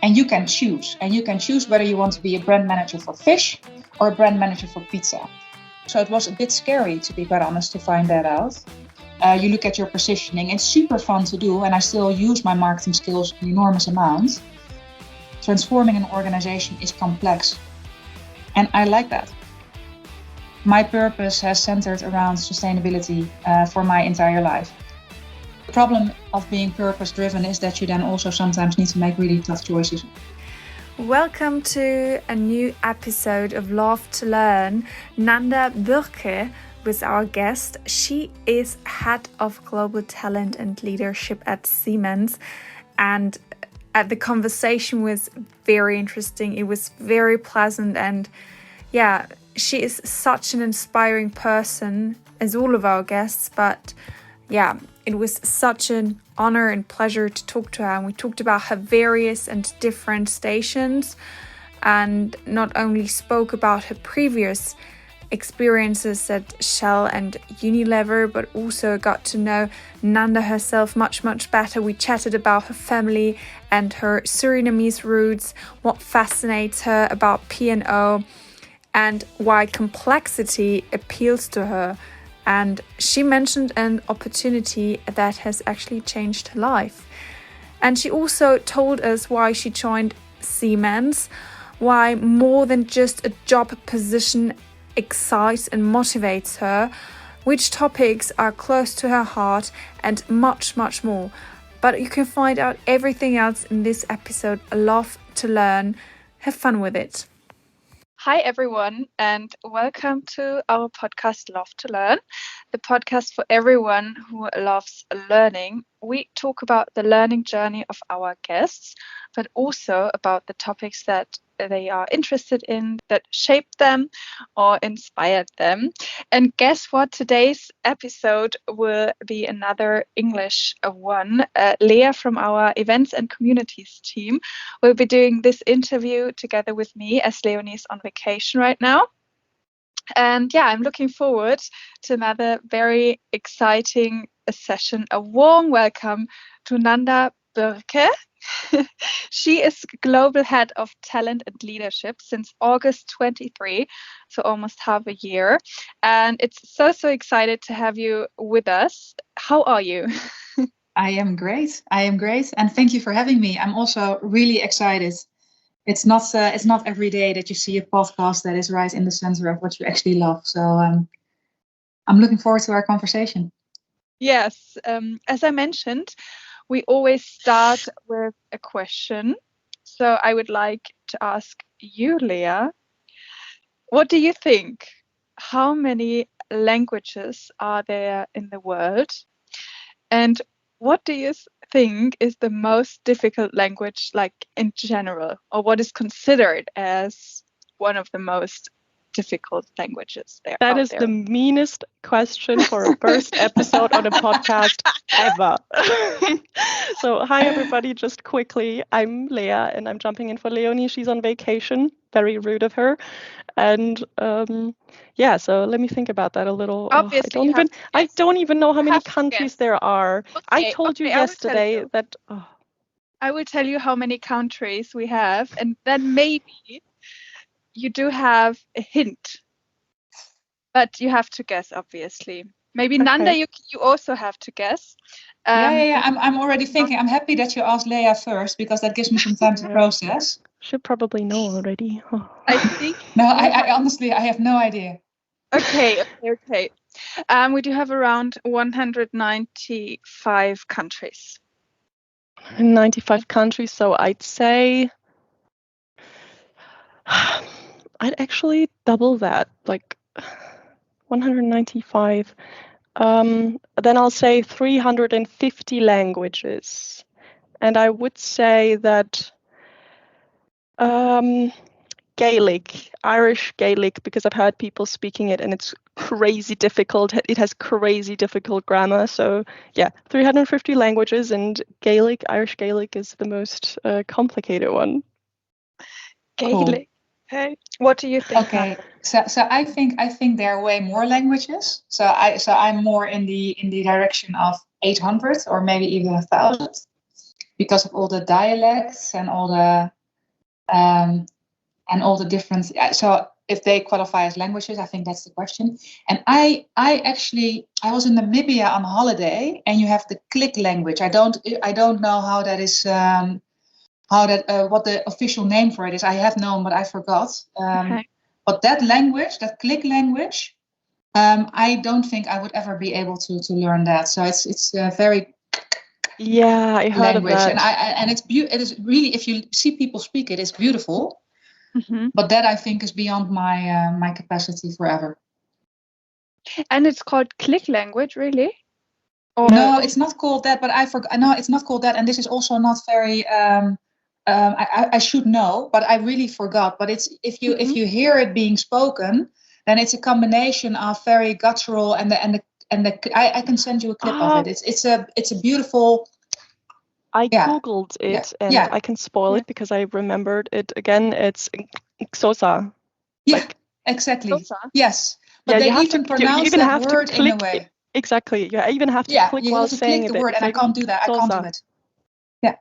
And you can choose. And you can choose whether you want to be a brand manager for fish or a brand manager for pizza. So it was a bit scary, to be quite honest, to find that out. You look at your positioning. It's super fun to do, and I still use my marketing skills an enormous amount. Transforming an organization is complex, and I like that. My purpose has centered around sustainability for my entire life. The problem of being purpose-driven is that you then also sometimes need to make really tough choices. Welcome to a new episode of Love to Learn. Nanda Burke was our guest. She is head of global talent and leadership at Siemens, and the conversation was very interesting. It was very pleasant, and she is such an inspiring person, as all of our guests, but it was such an honor and pleasure to talk to her. And we talked about her various and different stations, and not only spoke about her previous experiences at Shell and Unilever, but also got to know Nanda herself much better. We chatted about her family and her Surinamese roots, what fascinates her about P&O, and why complexity appeals to her. And she mentioned an opportunity that has actually changed her life. And she also told us why she joined Siemens, why more than just a job position excites and motivates her, which topics are close to her heart, and much more. But you can find out everything else in this episode. Love to Learn. Have fun with it. Hi, everyone, and welcome to our podcast, Love to Learn, the podcast for everyone who loves learning. We talk about the learning journey of our guests, but also about the topics that they are interested in, that shaped them or inspired them. And guess what? Today's episode will be another English one. Lea from our events and communities team will be doing this interview together with me, as Leonie is on vacation right now. And I'm looking forward to another very exciting session. A warm welcome to Nanda Burke. She is global head of talent and leadership since August 23, so almost half a year. And it's so excited to have you with us. How are you? I am great. And thank you for having me. I'm also really excited. It's not every day that you see a podcast that is right in the center of what you actually love. So I'm looking forward to our conversation. Yes. As I mentioned, we always start with a question. So I would like to ask you, Lea, what do you think? How many languages are there in the world? And what do you think is the most difficult language, like in general, or what is considered as one of the most difficult languages there? That is the meanest question for a first episode on a podcast ever. So hi everybody, just quickly, I'm Lea and I'm jumping in for Leonie. She's on vacation, very rude of her. And so let me think about that a little. Obviously, I don't even know how many countries there are. Okay, I told you yesterday that I will tell you how many countries we have, and then maybe you do have a hint, but you have to guess, obviously. Maybe okay. Nanda, you also have to guess. I'm already thinking. I'm happy that you asked Lea first, because that gives me some time to process. Should probably know already. Oh. I think. No, I honestly, I have no idea. Okay. We do have around 195 countries. 95 countries, so I'd say I'd actually double that, like 195. Then I'll say 350 languages. And I would say that Gaelic, Irish Gaelic, because I've heard people speaking it and it's crazy difficult. It has crazy difficult grammar. So 350 languages, and Gaelic, Irish Gaelic is the most complicated one. Gaelic. Okay. What do you think? Okay. So I think there are way more languages. So I'm more in the direction of 800 or maybe even 1,000. because of all the dialects and all the different. So if they qualify as languages, I think that's the question. And I was in Namibia on holiday, and you have the Click language. I don't know how that is. What the official name for it is. I have known, but I forgot. Okay. But that language, that Click language, I don't think I would ever be able to learn that. So it's very Yeah, I heard language, of that. and it is really, if you see people speak it, it's beautiful. Mm-hmm. But that I think is beyond my capacity forever. And it's called Click language, really? Or No, it's not called that. But I forgot. No, it's not called that. And this is also not very. I should know, but I really forgot. But it's if you hear it being spoken, then it's a combination of very guttural and I can send you a clip of it. It's a beautiful. I googled it and I can spoil it because I remembered it again. It's Xhosa. Yeah, exactly. Xhosa? Yes, but they even pronounce that word in a way. Exactly. You even have to click while saying the word, and I can't do that. I can't do it. Yeah.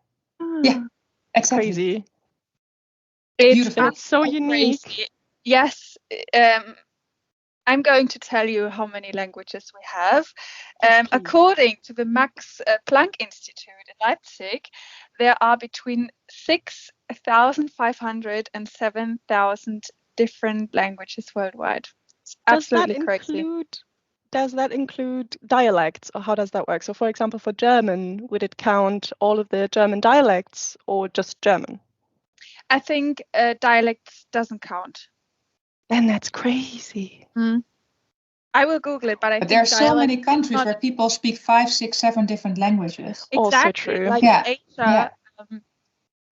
Yeah. Exactly. Crazy. It's so unique. Crazy. Yes. I'm going to tell you how many languages we have. According to the Max Planck Institute in Leipzig, there are between 6,500 and 7,000 different languages worldwide. It's absolutely crazy. Does that include dialects, or how does that work? So, for example, for German, would it count all of the German dialects or just German? I think dialects doesn't count. And that's crazy. I will Google it, but I think there are so many countries where people speak 5, 6, 7 different languages. Exactly, also true. Like in Asia.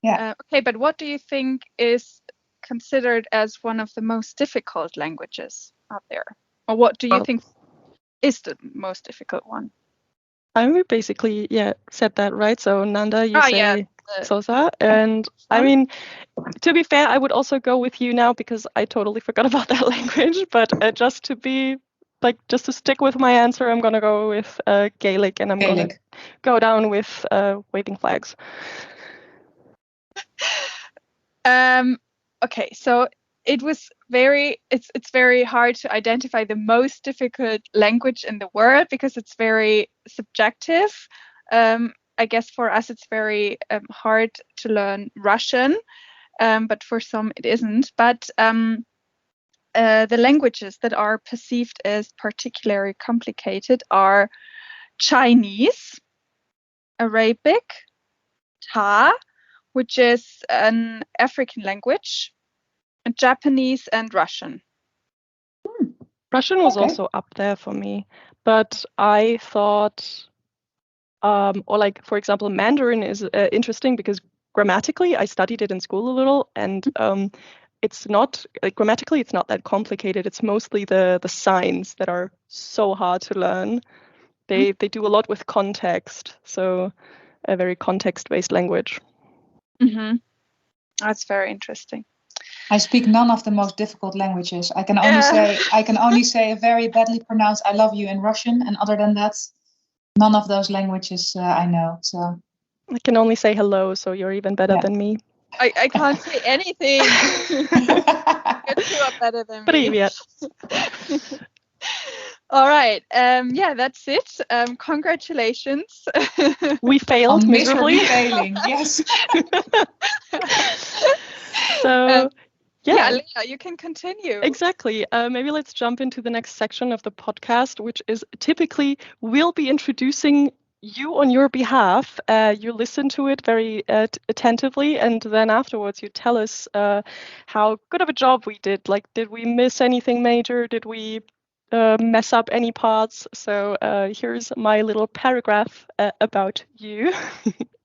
Okay, but what do you think is considered as one of the most difficult languages out there? Or what do you think is the most difficult one? I basically, said that, right? So Nanda, you say Xhosa. And I mean, to be fair, I would also go with you now because I totally forgot about that language. But just to stick with my answer, I'm going to go with Gaelic, and I'm going to go down with waving flags. Okay, so it's very hard to identify the most difficult language in the world because it's very subjective. I guess for us it's very hard to learn Russian, but for some it isn't. But the languages that are perceived as particularly complicated are Chinese, Arabic, Ta, which is an African language, Japanese, and Russian. Russian was also up there for me, but I thought, for example, Mandarin is interesting because grammatically, I studied it in school a little, and it's not grammatically, it's not that complicated. It's mostly the signs that are so hard to learn. They do a lot with context, so a very context-based language. That's very interesting. I speak none of the most difficult languages. I can only say a very badly pronounced "I love you" in Russian, and other than that, none of those languages I know. So I can only say hello, so you're even better than me. I can't say anything. You are better than me. Привет. All right. That's it. Congratulations. We failed miserably. Failing. Yes. So, Lea, you can continue. Exactly. Maybe let's jump into the next section of the podcast, which is typically we'll be introducing you on your behalf. You listen to it very attentively, and then afterwards you tell us how good of a job we did. Like, did we miss anything major? Did we mess up any parts? So here's my little paragraph about you.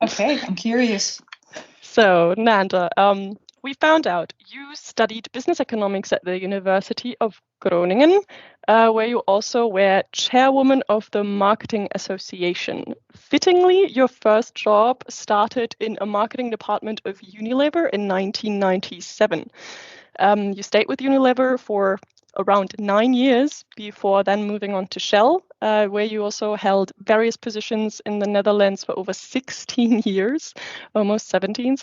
Okay, I'm curious. So, Nanda, we found out you studied business economics at the University of Groningen, where you also were chairwoman of the Marketing Association. Fittingly, your first job started in a marketing department of Unilever in 1997. You stayed with Unilever for around 9 years before then moving on to Shell, where you also held various positions in the Netherlands for over 16 years, almost 17.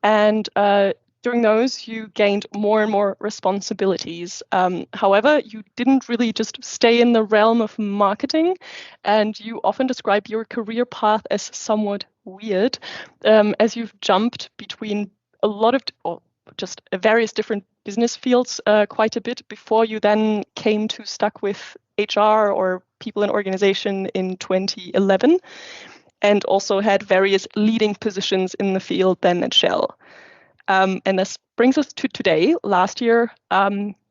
And during those, you gained more and more responsibilities. However, you didn't really just stay in the realm of marketing, and you often describe your career path as somewhat weird, as you've jumped between a lot of, or just various different business fields quite a bit before you then came to stuck with HR or people in organization in 2011, and also had various leading positions in the field then at Shell. And this brings us to today. Last year,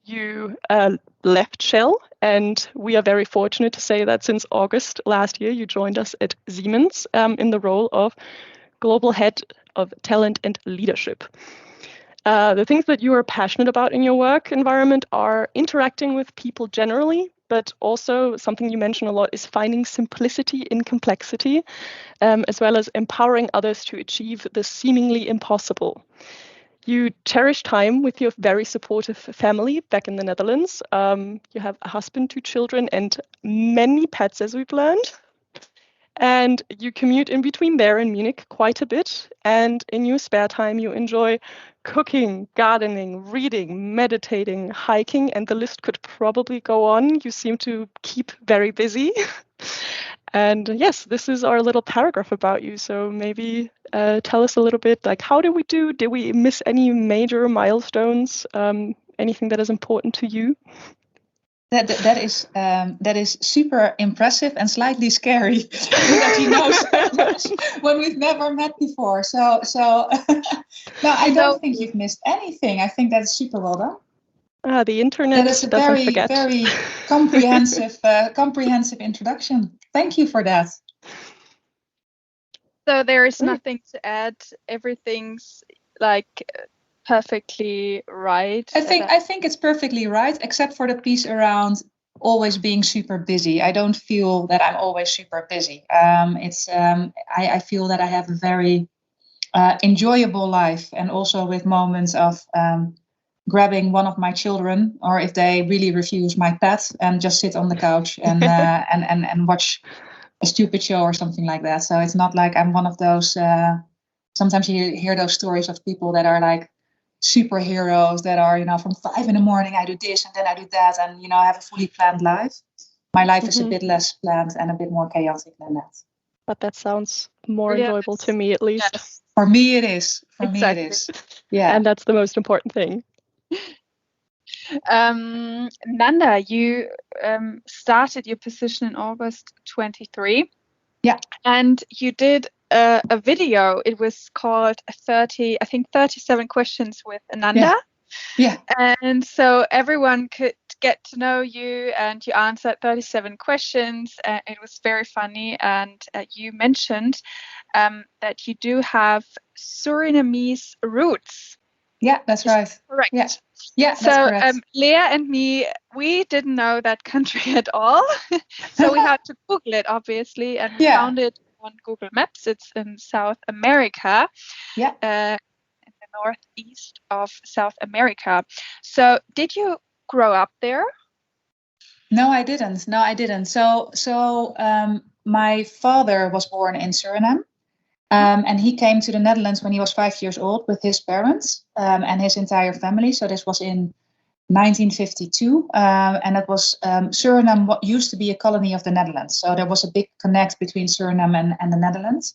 you left Shell, and we are very fortunate to say that since August last year, you joined us at Siemens in the role of Global Head of Talent and Leadership. The things that you are passionate about in your work environment are interacting with people generally, but also something you mention a lot is finding simplicity in complexity, as well as empowering others to achieve the seemingly impossible. You cherish time with your very supportive family back in the Netherlands. You have a husband, 2 children, and many pets, as we've learned. And you commute in between there and Munich quite a bit. And in your spare time, you enjoy cooking, gardening, reading, meditating, hiking, and the list could probably go on. You seem to keep very busy. And yes, this is our little paragraph about you. So maybe tell us a little bit, like, how did we do? Did we miss any major milestones? Anything that is important to you? That is super impressive and slightly scary that you know so much when we've never met before. So no, I don't think you've missed anything. I think that's super well done. The internet that is a doesn't forget. very comprehensive introduction. Thank you for that. So there is nothing to add. Everything's like perfectly right. I think it's perfectly right, except for the piece around always being super busy. I don't feel that I'm always super busy. I feel that I have a very enjoyable life, and also with moments of grabbing one of my children, or if they really refuse, my pet, and just sit on the couch and and watch a stupid show or something like that. So it's not like I'm one of those. Sometimes you hear those stories of people that are like superheroes that are, from 5 a.m. I do this and then I do that, and I have a fully planned life. My life is a bit less planned and a bit more chaotic than that. But that sounds more enjoyable to me, at least. Yes. For me it is. Exactly. Yeah. And that's the most important thing. Nanda, you started your position in August 23. Yeah. And you did a video. It was called 37 questions with Nanda. Yeah. And so everyone could get to know you, and you answered 37 questions. It was very funny. And you mentioned that you do have Surinamese roots. Yeah, that's right. Correct. Yeah, so that's correct. Lea and me, we didn't know that country at all. So we had to Google it, obviously, and we found it on Google Maps. It's in South America. Yeah. In the northeast of South America. So did you grow up there? No, I didn't. So my father was born in Suriname. And he came to the Netherlands when he was 5 years old with his parents and his entire family. So this was in 1952. And it was Suriname, what used to be a colony of the Netherlands. So there was a big connect between Suriname and the Netherlands.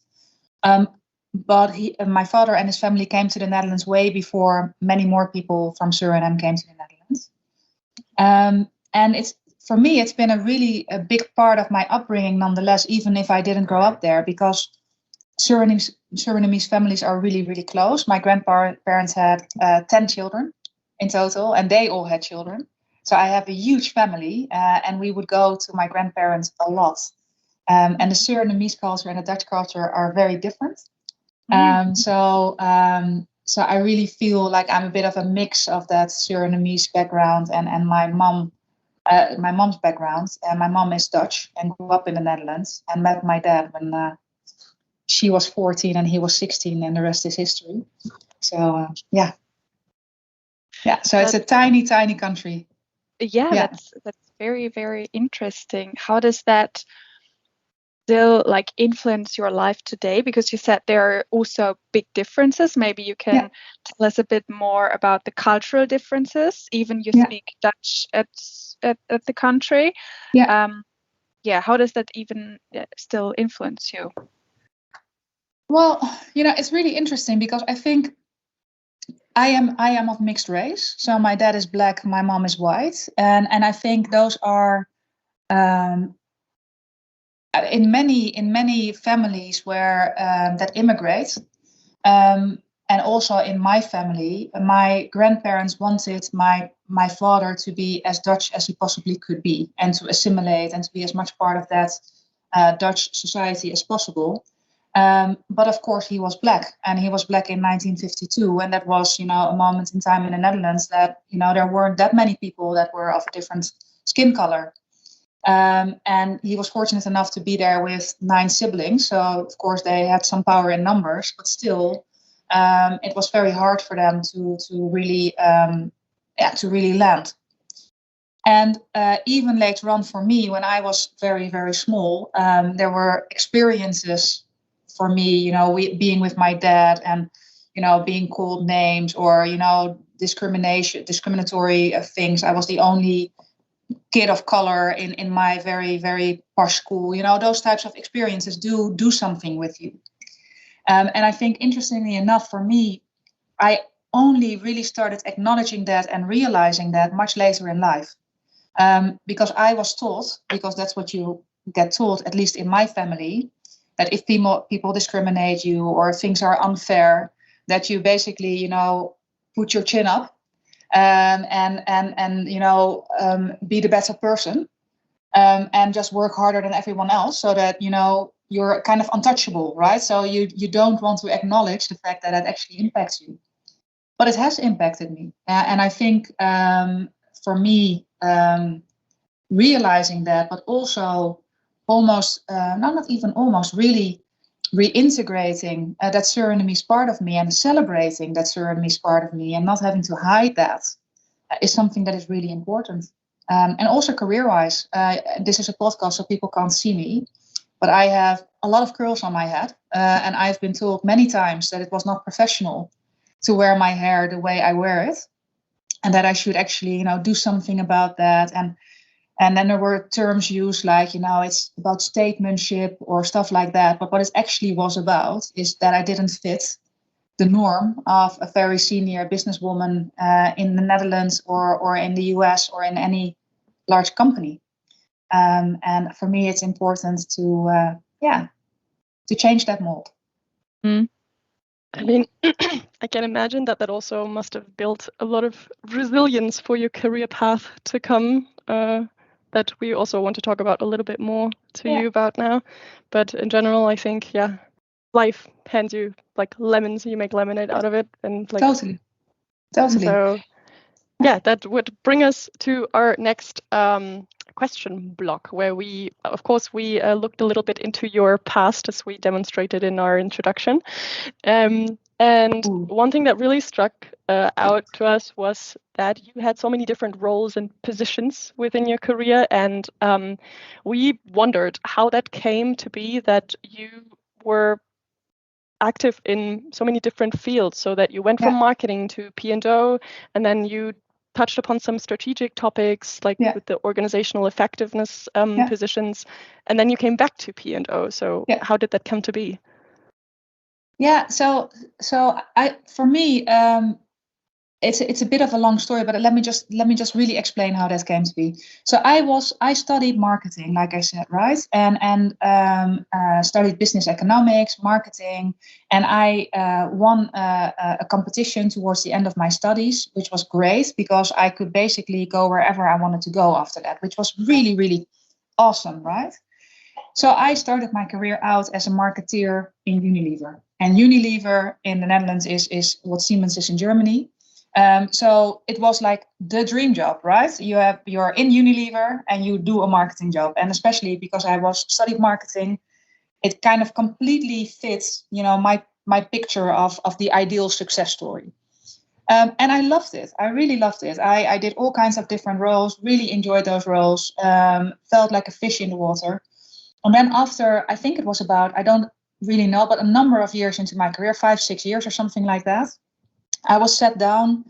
But my father and his family came to the Netherlands way before many more people from Suriname came to the Netherlands. And for me, it's been a big part of my upbringing nonetheless, even if I didn't grow up there, because Surinamese families are really, really close. My grandparents had 10 children in total, and they all had children. So I have a huge family, and we would go to my grandparents a lot. And the Surinamese culture and the Dutch culture are very different. So I really feel like I'm a bit of a mix of that Surinamese background and my mom's background. My mom is Dutch and grew up in the Netherlands and met my dad when she was 14 and he was 16, and the rest is history. So, yeah. Yeah, so it's a tiny, tiny country. Yeah, that's very, very interesting. How does that still like influence your life today? Because you said there are also big differences. Maybe you can tell us a bit more about the cultural differences. Even you speak Dutch at the country. How does that even still influence you? Well, it's really interesting because I think I am of mixed race. So my dad is black, my mom is white, and I think those are in many families where that immigrate. And also in my family, my grandparents wanted my father to be as Dutch as he possibly could be, and to assimilate and to be as much part of that Dutch society as possible. But of course, he was black, and he was black in 1952, and that was, a moment in time in the Netherlands that, there weren't that many people that were of a different skin color. And he was fortunate enough to be there with 9 siblings, so of course they had some power in numbers, but still. It was very hard for them to really land. And even later on for me, when I was very, very small, there were experiences for me, being with my dad and, being called names or, discriminatory things. I was the only kid of color in my very, very posh school. Those types of experiences do something with you. And I think, interestingly enough, for me, I only really started acknowledging that and realizing that much later in life. Because I was taught, because that's what you get taught, at least in my family, that if people discriminate you or things are unfair, that you basically, put your chin up and be the better person and just work harder than everyone else so that, you're kind of untouchable, right? So you don't want to acknowledge the fact that it actually impacts you. But it has impacted me. And I think for me, realizing that, but also really reintegrating that Surinamese part of me and celebrating that Surinamese part of me and not having to hide that is something that is really important. And also career-wise, this is a podcast, so people can't see me. But I have a lot of curls on my head, and I've been told many times that it was not professional to wear my hair the way I wear it, and that I should actually, do something about that. And then there were terms used like, it's about statesmanship or stuff like that. But what it actually was about is that I didn't fit the norm of a very senior businesswoman in the Netherlands or in the US or in any large company. And for me, it's important to change that mold. I mean, I can imagine that also must have built a lot of resilience for your career path to come, that we also want to talk about a little bit more to you about now. But in general, I think, life hands you like lemons, you make lemonade out of it. And like Totally. So that would bring us to our next question block, where we looked a little bit into your past, as we demonstrated in our introduction. And one thing that really struck out to us was that you had so many different roles and positions within your career. And we wondered how that came to be that you were active in so many different fields, so that you went from marketing to P&O, and then you touched upon some strategic topics like with the organizational effectiveness positions, and then you came back to P&O. So how did that come to be? So for me, it's a bit of a long story, but let me just really explain how that came to be. So I studied marketing, like I said, right, and studied business economics, marketing, and I won a competition towards the end of my studies, which was great because I could basically go wherever I wanted to go after that, which was really, really awesome, right? So I started my career out as a marketeer in Unilever, and Unilever in the Netherlands is what Siemens is in Germany. So it was like the dream job, right? You're in Unilever and you do a marketing job. And especially because I studied marketing, it kind of completely fits, my picture of the ideal success story. And I loved it. I really loved it. I did all kinds of different roles, really enjoyed those roles, felt like a fish in the water. And then after, I think it was about, I don't really know, but a number of years into my career, 5-6 years or something like that, I was sat down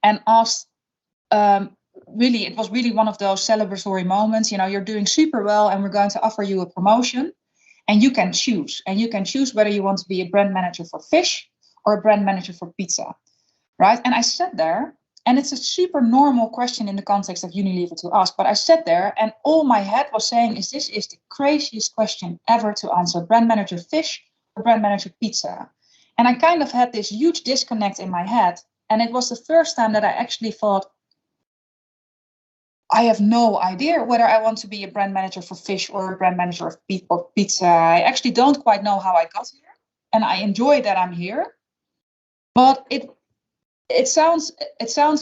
and asked, really, it was really one of those celebratory moments. You're doing super well and we're going to offer you a promotion. And you can choose. And you can choose whether you want to be a brand manager for fish or a brand manager for pizza. Right? And I sat there, and it's a super normal question in the context of Unilever to ask. But I sat there, and all my head was saying this is the craziest question ever to answer. Brand manager fish or brand manager pizza? And I kind of had this huge disconnect in my head. And it was the first time that I actually thought, I have no idea whether I want to be a brand manager for fish or a brand manager of pizza. I actually don't quite know how I got here, and I enjoy that I'm here. But it sounds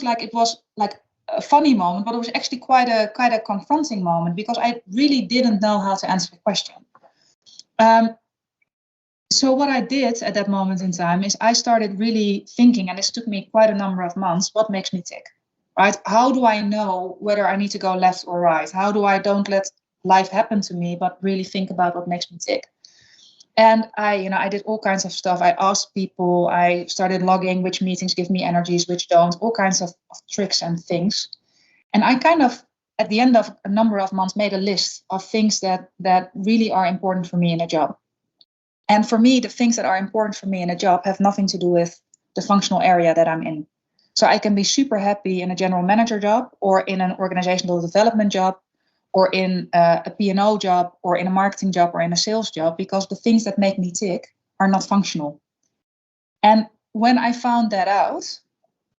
like it was like a funny moment, but it was actually quite a confronting moment because I really didn't know how to answer the question. So what I did at that moment in time is I started really thinking, and this took me quite a number of months, what makes me tick? Right? How do I know whether I need to go left or right? How do I don't let life happen to me, but really think about what makes me tick? And I did all kinds of stuff. I asked people, I started logging which meetings give me energies, which don't, all kinds of tricks and things. And I kind of, at the end of a number of months, made a list of things that really are important for me in a job. And for me, the things that are important for me in a job have nothing to do with the functional area that I'm in. So I can be super happy in a general manager job or in an organizational development job or in a P&O job or in a marketing job or in a sales job, because the things that make me tick are not functional. And when I found that out,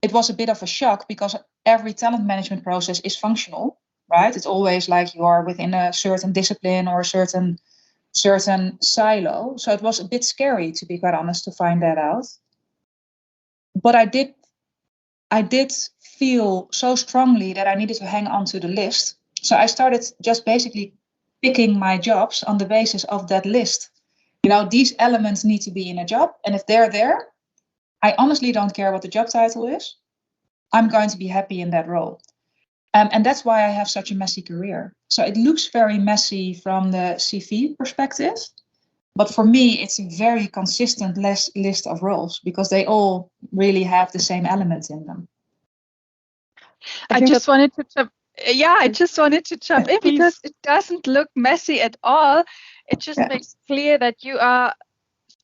it was a bit of a shock because every talent management process is functional, right? It's always like you are within a certain discipline or a certain silo. So it was a bit scary, to be quite honest, to find that out. But I did feel so strongly that I needed to hang on to the list. So I started just basically picking my jobs on the basis of that list. These elements need to be in a job. And if they're there, I honestly don't care what the job title is. I'm going to be happy in that role. And that's why I have such a messy career. So it looks very messy from the CV perspective. But for me, it's a very consistent list of roles because they all really have the same elements in them. I just wanted to jump in because it doesn't look messy at all. It just makes clear that you are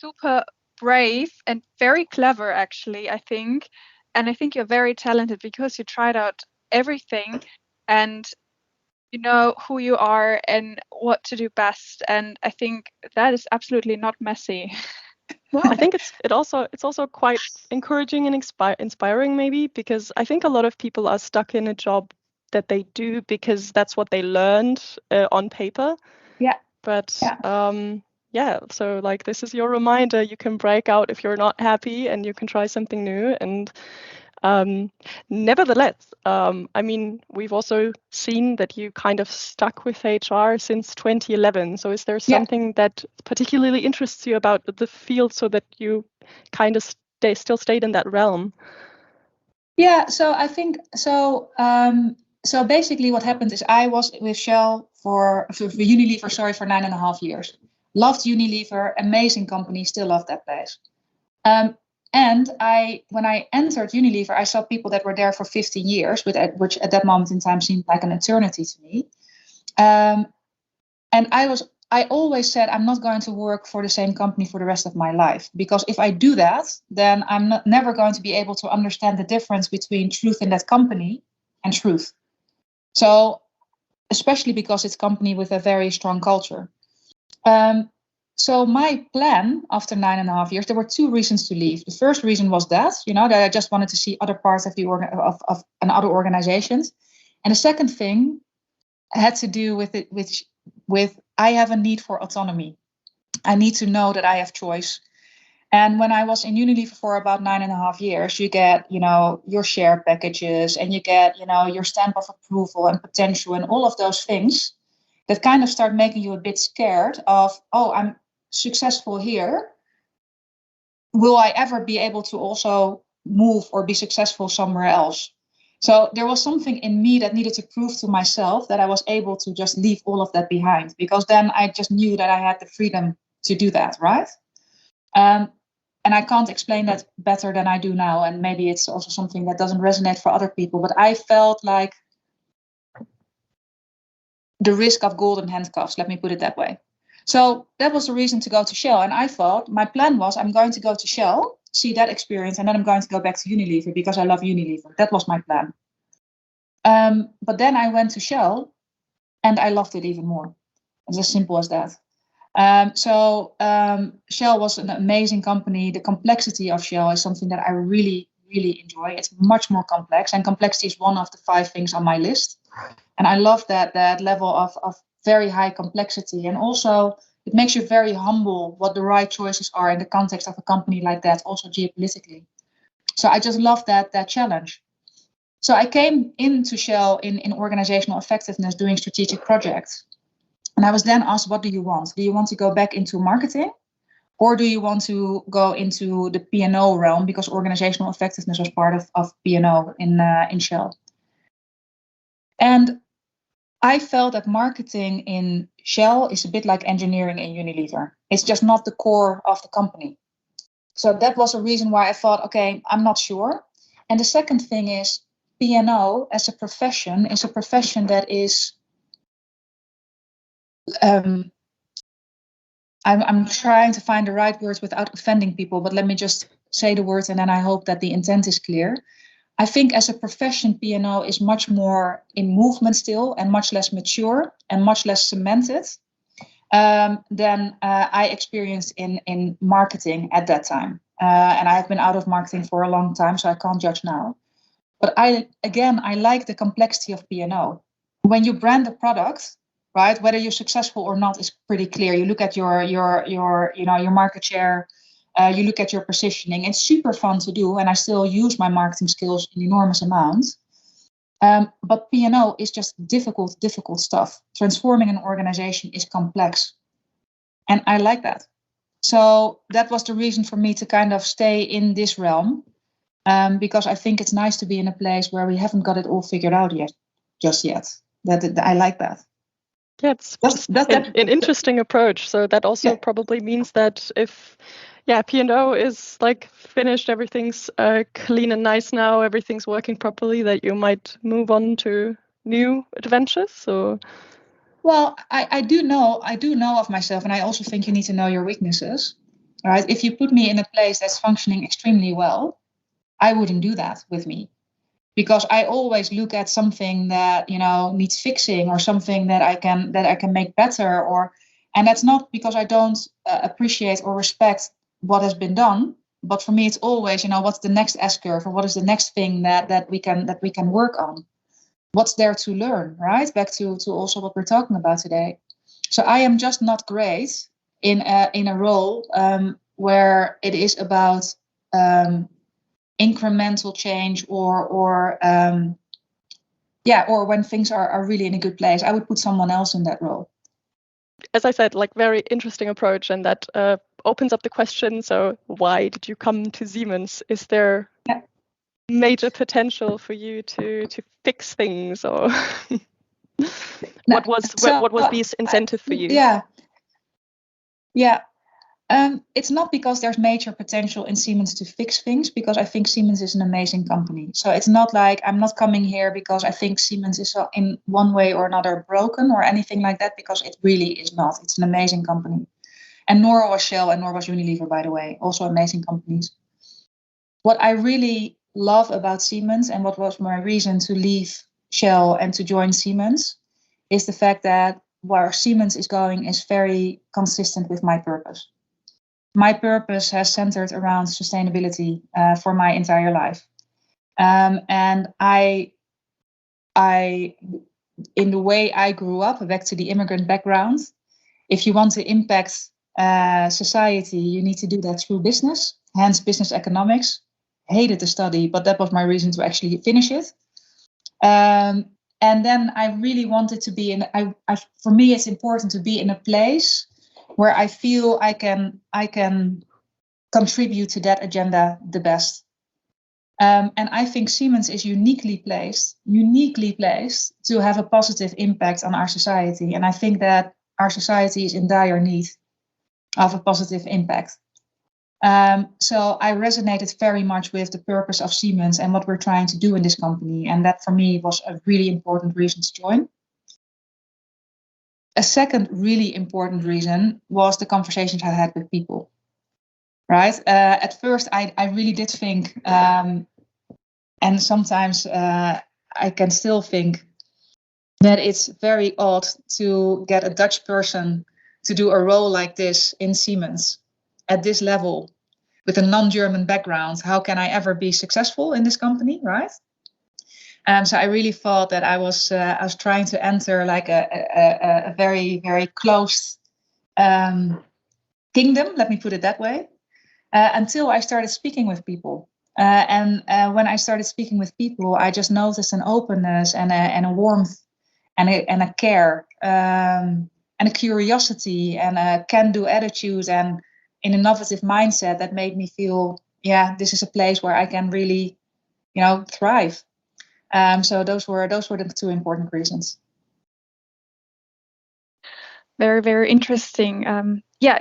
super brave and very clever, actually, I think. And I think you're very talented because you tried out everything and you know who you are and what to do best. And I think that is absolutely not messy. Well, I think it's also quite encouraging and inspiring, maybe, because I think a lot of people are stuck in a job that they do because that's what they learned on paper. Yeah. But so like this is your reminder. You can break out if you're not happy, and you can try something new. And nevertheless, I mean, we've also seen that you kind of stuck with HR since 2011. So is there something that particularly interests you about the field so that you kind of still stayed in that realm? Yeah, so I think so. So basically what happened is I was with Shell for Unilever, for 9.5 years. Loved Unilever, amazing company, still love that place. And when I entered Unilever, I saw people that were there for 15 years, which at that moment in time seemed like an eternity to me. And I always said, I'm not going to work for the same company for the rest of my life, because if I do that, then I'm never going to be able to understand the difference between truth in that company and truth. So, especially because it's a company with a very strong culture. So my plan after 9.5 years, there were 2 reasons to leave. The first reason was that I just wanted to see other parts of other organizations. And the second thing had to do with I have a need for autonomy. I need to know that I have choice. And when I was in Unilever for about 9.5 years, you get, your share packages and you get, your stamp of approval and potential and all of those things that kind of start making you a bit scared of, I'm successful here. Will I ever be able to also move or be successful somewhere else. So there was something in me that needed to prove to myself that I was able to just leave all of that behind, because then I just knew that I had the freedom to do that, right? And I can't explain that better than I do now. And maybe it's also something that doesn't resonate for other people, but I felt like the risk of golden handcuffs, let me put it that way. So that was the reason to go to Shell. And I thought, my plan was, I'm going to go to Shell, see that experience, and then I'm going to go back to Unilever because I love Unilever. That was my plan. But then I went to Shell and I loved it even more. It's as simple as that. Shell was an amazing company. The complexity of Shell is something that I really, really enjoy. It's much more complex, and complexity is one of the 5 things on my list. And I love that level of very high complexity. And also it makes you very humble what the right choices are in the context of a company like that, also geopolitically. So I just love that challenge. So I came into Shell in organizational effectiveness, doing strategic projects. And I was then asked, what do you want? Do you want to go back into marketing? Or do you want to go into the P&O realm? Because organizational effectiveness was part of P&O in Shell. And I felt that marketing in Shell is a bit like engineering in Unilever. It's just not the core of the company. So that was a reason why I thought, okay, I'm not sure. And the second thing is, P&O as a profession is a profession that is, I'm trying to find the right words without offending people, but let me just say the words and then I hope that the intent is clear. I think as a profession, P&O is much more in movement still and much less mature and much less cemented than I experienced in marketing at that time. And I have been out of marketing for a long time, so I can't judge now. But I like the complexity of P&O. When you brand a product, right, whether you're successful or not is pretty clear. You look at your market share. You look at your positioning. It's super fun to do, and I still use my marketing skills in enormous amounts. But P&O is just difficult stuff. Transforming an organization is complex, and I like that. So that was the reason for me to kind of stay in this realm, because I think it's nice to be in a place where we haven't got it all figured out yet. That I like that. Yeah, it's an interesting approach. So that also probably means that if P&O is like finished, everything's clean and nice now, everything's working properly, that you might move on to new adventures. So, well, I do know of myself, and I also think you need to know your weaknesses, right? If you put me in a place that's functioning extremely well, I wouldn't do that with me, because I always look at something that needs fixing or something that I can make better, and that's not because I don't appreciate or respect what has been done, but for me it's always what's the next S-curve, or what is the next thing that we can work on, what's there to learn, right? Back to also what we're talking about today. So I am just not great in a role where it is about incremental change or when things are really in a good place. I would put someone else in that role. As I said, like, very interesting approach, and that opens up the question. So why did you come to Siemens? Is there major potential for you to fix things, or what was the incentive for you? It's not because there's major potential in Siemens to fix things, because I think Siemens is an amazing company. So it's not like I'm not coming here because I think Siemens is in one way or another broken or anything like that, because it really is not. It's an amazing company. And nor was Shell and nor was Unilever, by the way, also amazing companies. What I really love about Siemens, and what was my reason to leave Shell and to join Siemens, is the fact that where Siemens is going is very consistent with my purpose. My purpose has centered around sustainability for my entire life. And I, in the way I grew up, back to the immigrant background, if you want to impact society, you need to do that through business, hence business economics. Hated the study, but that was my reason to actually finish it. And then I really wanted to be for me, it's important to be in a place where I feel I can contribute to that agenda the best. And I think Siemens is uniquely placed to have a positive impact on our society. And I think that our society is in dire need of a positive impact. So I resonated very much with the purpose of Siemens and what we're trying to do in this company. And that for me was a really important reason to join. A second really important reason was the conversations I had with people. Right? At first, I really did think, and sometimes I can still think, that it's very odd to get a Dutch person to do a role like this in Siemens at this level with a non-German background. How can I ever be successful in this company, right? So I really thought that I was trying to enter like a very, very closed kingdom, let me put it that way, until I started speaking with people. And when I started speaking with people, I just noticed an openness and a warmth and a care and a curiosity and a can-do attitude and an innovative mindset that made me feel, yeah, this is a place where I can really, thrive. So those were the two important reasons. Very, very interesting. Yeah.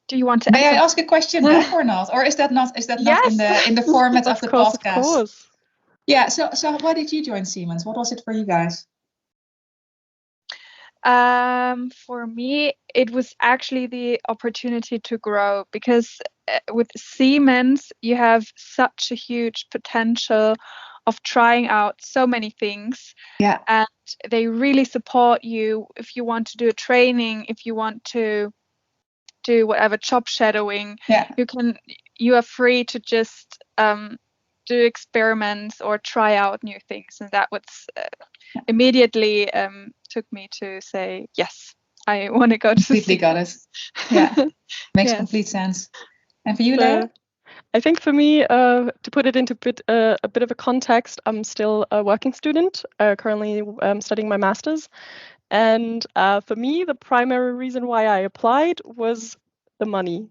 Do you want to? May I ask a question back or not? Or is that not Yes. not in the format of the podcast? Of course. Yeah. So why did you join Siemens? What was it for you guys? For me, it was actually the opportunity to grow, because with Siemens, you have such a huge potential of trying out so many things. Yeah. And they really support you if you want to do a training, if you want to do whatever, job shadowing. Yeah. You are free to just do experiments or try out new things, and that was immediately took me to say yes, I want to go to Completely got it. Yeah. Makes Yes. complete sense. And for you, Lea? I think for me, to put it into a bit of a context, I'm still a working student, currently studying my master's. And for me, the primary reason why I applied was the money.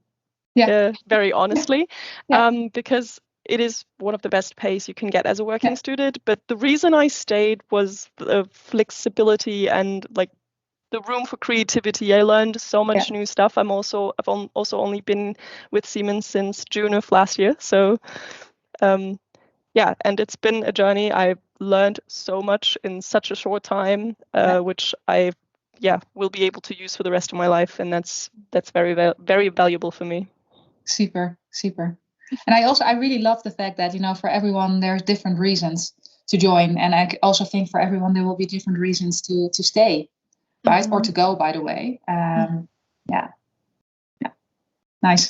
Yeah. Very honestly, Yeah. because it is one of the best pays you can get as a working student. But the reason I stayed was the flexibility and like the room for creativity. I learned so much new stuff. I've also only been with Siemens since June of last year. So and it's been a journey. I've learned so much in such a short time, which I will be able to use for the rest of my life, and that's very very valuable for me. Super. And I really love the fact that, for everyone there's different reasons to join, and I also think for everyone there will be different reasons to stay, right? Or to go, by the way. Yeah. Nice.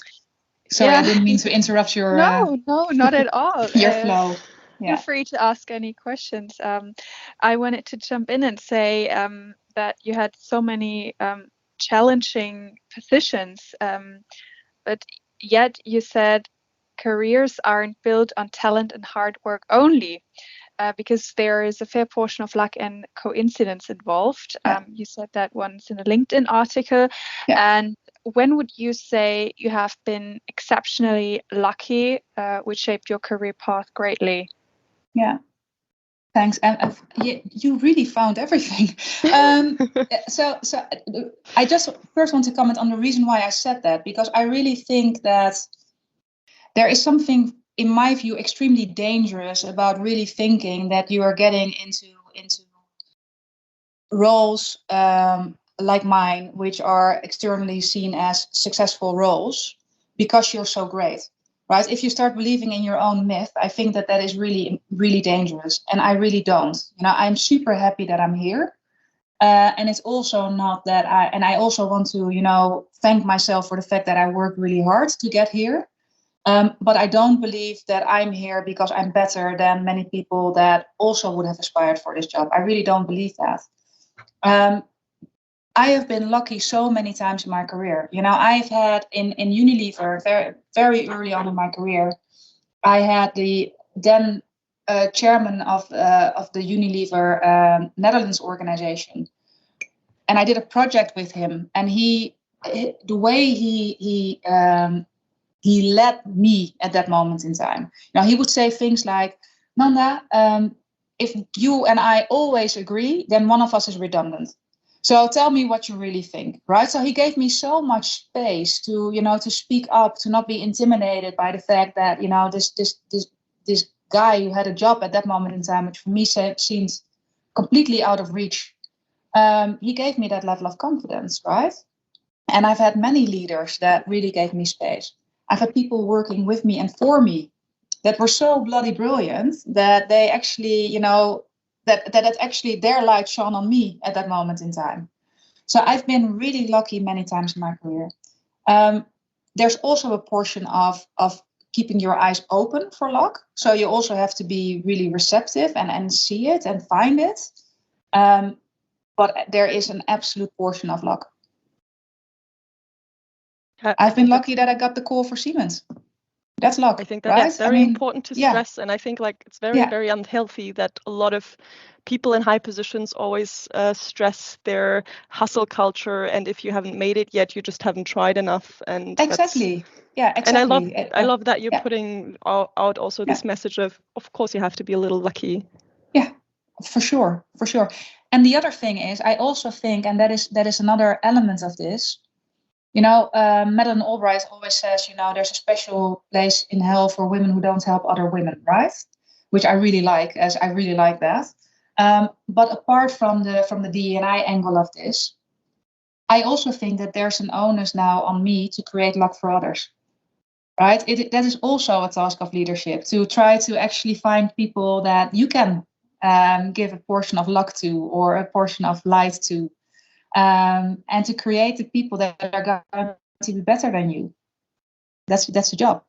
Sorry, I didn't mean to interrupt your No, not at all. your flow. Feel free to ask any questions. I wanted to jump in and say that you had so many challenging positions, but yet you said careers aren't built on talent and hard work only, because there is a fair portion of luck and coincidence involved. You said that once in a LinkedIn article. And when would you say you have been exceptionally lucky, which shaped your career path greatly? Yeah. Thanks. And you really found everything. So I just first want to comment on the reason why I said that, because I really think that there is something, in my view, extremely dangerous about really thinking that you are getting into roles like mine, which are externally seen as successful roles, because you're so great. Right? If you start believing in your own myth, I think that is really, really dangerous. And I really don't. I'm super happy that I'm here. And it's also not that I also want to, thank myself for the fact that I worked really hard to get here. But I don't believe that I'm here because I'm better than many people that also would have aspired for this job. I really don't believe that. I have been lucky so many times in my career. I've had in Unilever very, very early on in my career, I had the then chairman of the Unilever Netherlands organization, and I did a project with him. And the way he he led me at that moment in time. Now, he would say things like, Nanda, if you and I always agree, then one of us is redundant. So tell me what you really think, right? So he gave me so much space to, to speak up, to not be intimidated by the fact that, this guy who had a job at that moment in time, which for me seemed completely out of reach. He gave me that level of confidence, right? And I've had many leaders that really gave me space. I've had people working with me and for me that were so bloody brilliant that they actually, that actually their light shone on me at that moment in time. So I've been really lucky many times in my career. There's also a portion of keeping your eyes open for luck. So you also have to be really receptive and see it and find it. But there is an absolute portion of luck. I've been lucky that I got the call for Siemens. That's luck. I think that right? that's very important to stress. And I think it's very, very unhealthy that a lot of people in high positions always stress their hustle culture. And if you haven't made it yet, you just haven't tried enough. And exactly. Exactly. And I love that you're putting out also this message of course, you have to be a little lucky. Yeah, for sure. And the other thing is, I also think, and that is another element of this, Madeleine Albright always says, there's a special place in hell for women who don't help other women, right? Which I really like, as I really like that. But apart from the D&I angle of this, I also think that there's an onus now on me to create luck for others, right? That is also a task of leadership, to try to actually find people that you can give a portion of luck to or a portion of light to. And to create the people that are going to be better than you. That's the job.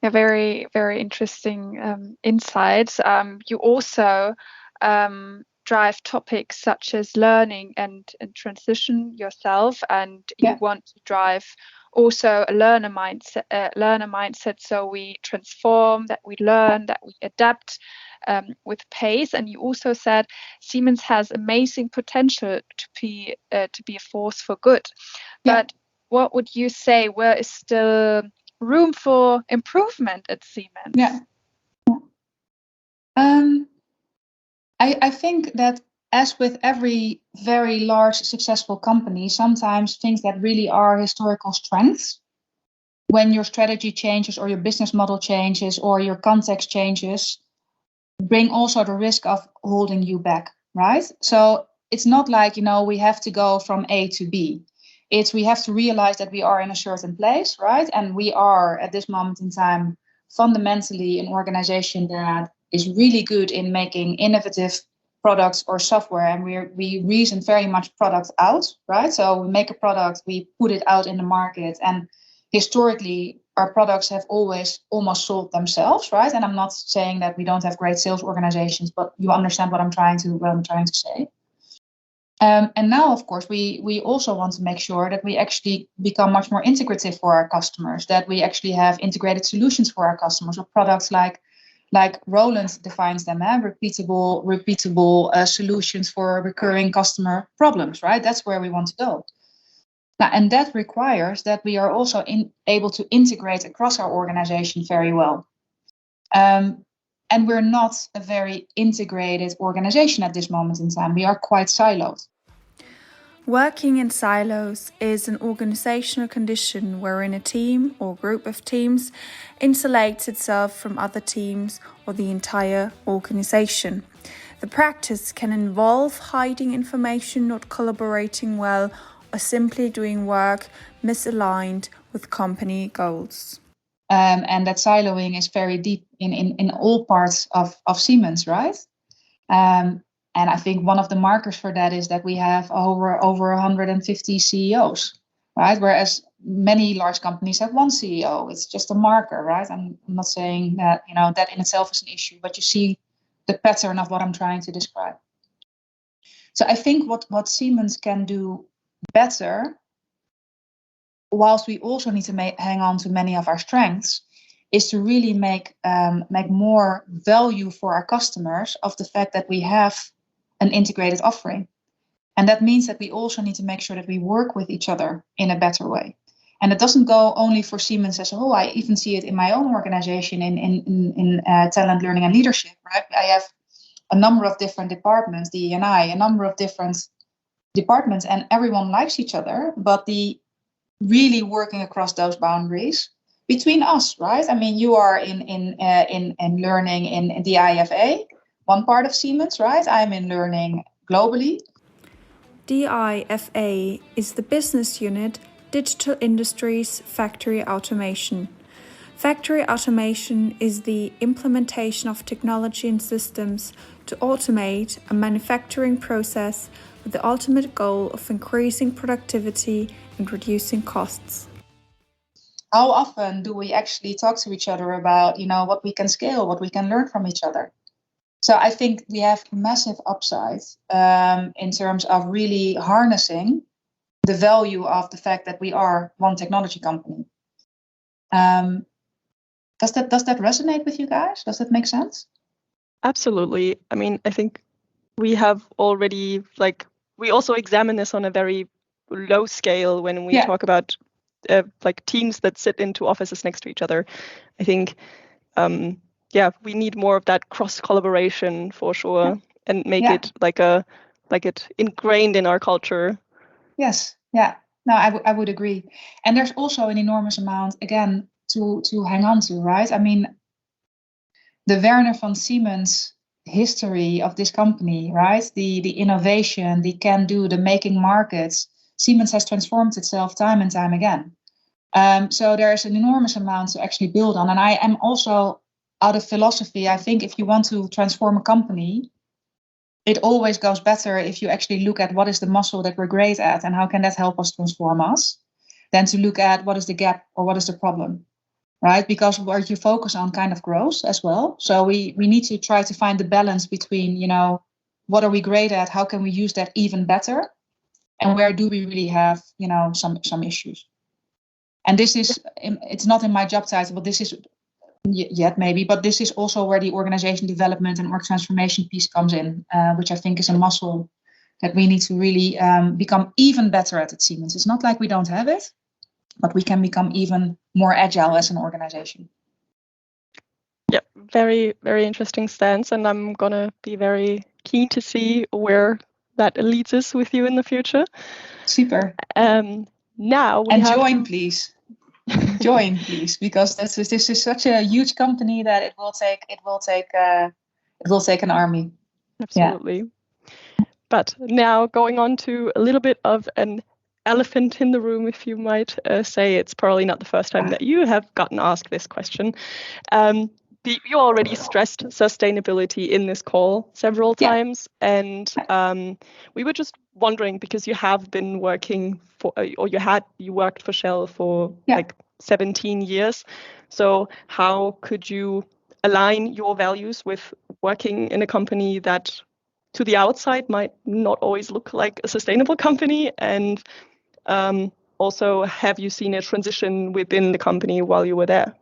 Yeah, very, very interesting insights. You also drive topics such as learning and transition yourself, and you want to drive also a learner mindset. So we transform, that we learn, that we adapt with pace. And you also said Siemens has amazing potential to be a force for good. But what would you say? Where is still room for improvement at Siemens? I think that, as with every very large successful company, sometimes things that really are historical strengths, when your strategy changes or your business model changes or your context changes, bring also the risk of holding you back, right? So it's not like, we have to go from A to B. We have to realize that we are in a certain place, right? And we are, at this moment in time, fundamentally an organization that is really good in making innovative products or software. And we reason very much product out, right? So we make a product, we put it out in the market. And historically, our products have always almost sold themselves, right? And I'm not saying that we don't have great sales organizations, but you understand what I'm trying to say. And now, of course, we also want to make sure that we actually become much more integrative for our customers, that we actually have integrated solutions for our customers, or products like Roland defines them, repeatable solutions for recurring customer problems, right? That's where we want to go. Now, and that requires that we are also able to integrate across our organization very well. And we're not a very integrated organization at this moment in time. We are quite siloed. Working in silos is an organizational condition wherein a team or group of teams insulates itself from other teams or the entire organization. The practice can involve hiding information, not collaborating well, or simply doing work misaligned with company goals. And that siloing is very deep in all parts of Siemens, right? And I think one of the markers for that is that we have over 150 CEOs, right? Whereas many large companies have one CEO. It's just a marker, right? I'm not saying that, that in itself is an issue, but you see the pattern of what I'm trying to describe. So I think what Siemens can do better, whilst we also need to hang on to many of our strengths, is to really make more value for our customers of the fact that we have an integrated offering. And that means that we also need to make sure that we work with each other in a better way. And it doesn't go only for Siemens as a whole. I even see it in my own organization in talent, learning, and leadership. Right, I have a number of different departments, DE&I, a number of different departments, and everyone likes each other. But the really working across those boundaries between us, right? I mean, you are in learning in the IFA, one part of Siemens, right? I'm in learning globally. DIFA is the business unit Digital Industries Factory Automation. Factory automation is the implementation of technology and systems to automate a manufacturing process with the ultimate goal of increasing productivity and reducing costs. How often do we actually talk to each other about, what we can scale, what we can learn from each other? So I think we have massive upside in terms of really harnessing the value of the fact that we are one technology company. Does that resonate with you guys? Does that make sense? Absolutely. I mean, I think we have already, we also examine this on a very low scale when we talk about teams that sit in two offices next to each other. I think, we need more of that cross collaboration for sure, and make it it ingrained in our culture. Yes. Yeah. No, I would agree. And there's also an enormous amount, again, to hang on to, right? I mean, the Werner von Siemens history of this company, right? The innovation, the can do, the making markets. Siemens has transformed itself time and time again. So there's an enormous amount to actually build on. And I am also, out of philosophy, I think if you want to transform a company, it always goes better if you actually look at what is the muscle that we're great at and how can that help us transform us, than to look at what is the gap or what is the problem, right? Because where you focus on kind of growth as well. So we need to try to find the balance between, what are we great at? How can we use that even better? And where do we really have, some issues? And this is, it's not in my job title, but this is yet maybe, but this is also where the organization development and org transformation piece comes in, which I think is a muscle that we need to really become even better at Siemens. It's not like we don't have it, but we can become even more agile as an organization. Yeah, very, very interesting stance. And I'm going to be very keen to see where that leads us with you in the future. Super. Now we join, please. Join, please, because this is such a huge company that it will take an army. Absolutely. Yeah. But now going on to a little bit of an elephant in the room, if you might say. It's probably not the first time that you have gotten asked this question. You already stressed sustainability in this call several times, and we were just wondering, because you have been working for, or you worked for Shell for 17 years. So how could you align your values with working in a company that to the outside might not always look like a sustainable company? And also, have you seen a transition within the company while you were there?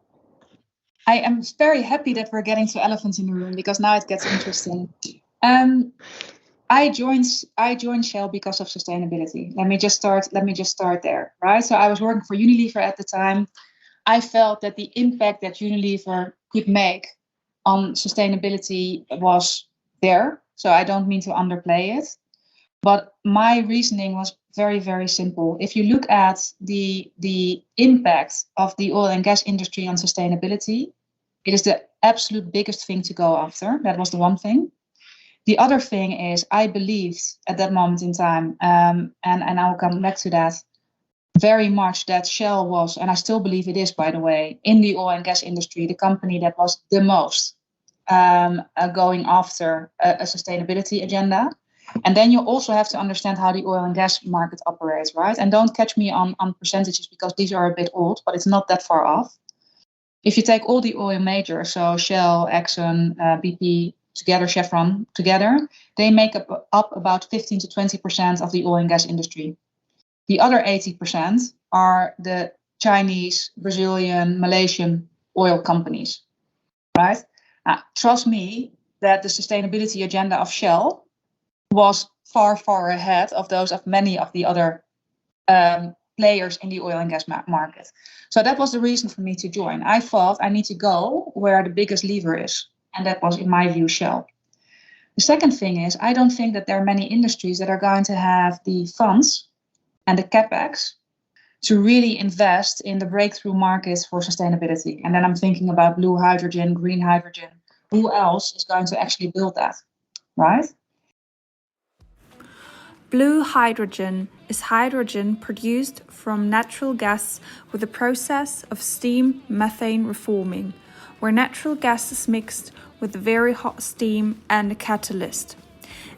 I am very happy that we're getting to elephants in the room, because now it gets interesting. I joined Shell because of sustainability. Let me just start there, right? So I was working for Unilever at the time. I felt that the impact that Unilever could make on sustainability was there. So I don't mean to underplay it, but my reasoning was very, very simple. If you look at the impact of the oil and gas industry on sustainability, it is the absolute biggest thing to go after. That was the one thing. The other thing is, I believed at that moment in time, and I'll come back to that, very much that Shell was, and I still believe it is, by the way, in the oil and gas industry, the company that was the most going after a sustainability agenda. And then you also have to understand how the oil and gas market operates, right? And don't catch me on percentages, because these are a bit old, but it's not that far off. If you take all the oil majors, so Shell, Exxon, BP, together, Chevron, together, they make up about 15 to 20% of the oil and gas industry. The other 80% are the Chinese, Brazilian, Malaysian oil companies, right? Trust me that the sustainability agenda of Shell was far, far ahead of those of many of the other players in the oil and gas market. So that was the reason for me to join. I thought I need to go where the biggest lever is. And that was, in my view, Shell. The second thing is, I don't think that there are many industries that are going to have the funds and the capex to really invest in the breakthrough markets for sustainability. And then I'm thinking about blue hydrogen, green hydrogen. Who else is going to actually build that, right? Blue hydrogen is hydrogen produced from natural gas with the process of steam methane reforming, where natural gas is mixed with very hot steam and a catalyst.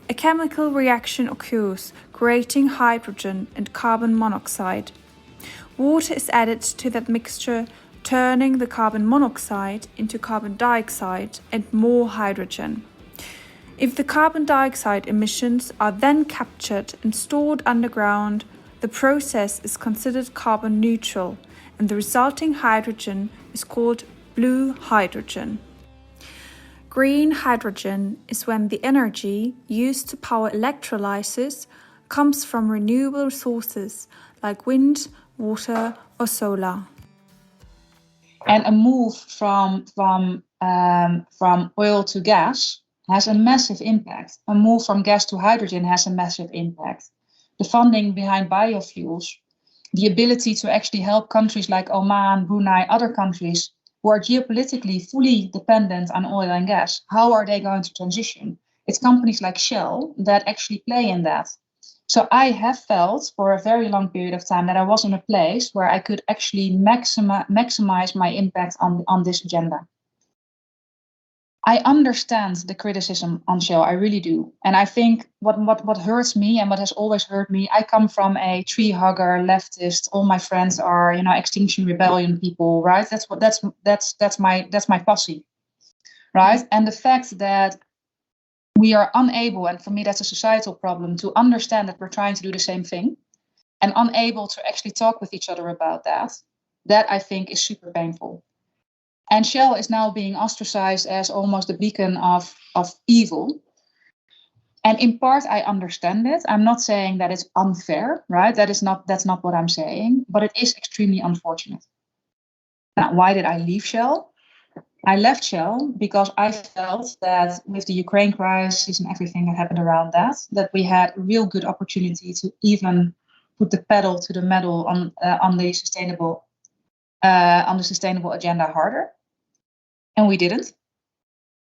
A chemical reaction occurs, creating hydrogen and carbon monoxide. Water is added to that mixture, turning the carbon monoxide into carbon dioxide and more hydrogen. If the carbon dioxide emissions are then captured and stored underground, the process is considered carbon neutral, and the resulting hydrogen is called blue hydrogen. Green hydrogen is when the energy used to power electrolysis comes from renewable sources like wind, water, or solar. And a move from oil to gas has a massive impact. A move from gas to hydrogen has a massive impact. The funding behind biofuels, the ability to actually help countries like Oman, Brunei, other countries who are geopolitically fully dependent on oil and gas, how are they going to transition? It's companies like Shell that actually play in that. So I have felt for a very long period of time that I was in a place where I could actually maximize my impact on this agenda. I understand the criticism on Shell, I really do. And I think what hurts me and what has always hurt me, I come from a tree hugger, leftist, all my friends are, Extinction Rebellion people, right? That's my posse, right? And the fact that we are unable, and for me that's a societal problem, to understand that we're trying to do the same thing and unable to actually talk with each other about that I think is super painful. And Shell is now being ostracized as almost a beacon of evil. And in part, I understand it. I'm not saying that it's unfair, right? That's not what I'm saying, but it is extremely unfortunate. Now, why did I leave Shell? I left Shell because I felt that with the Ukraine crisis and everything that happened around that we had a real good opportunity to even put the pedal to the metal on the sustainable agenda harder. And we didn't.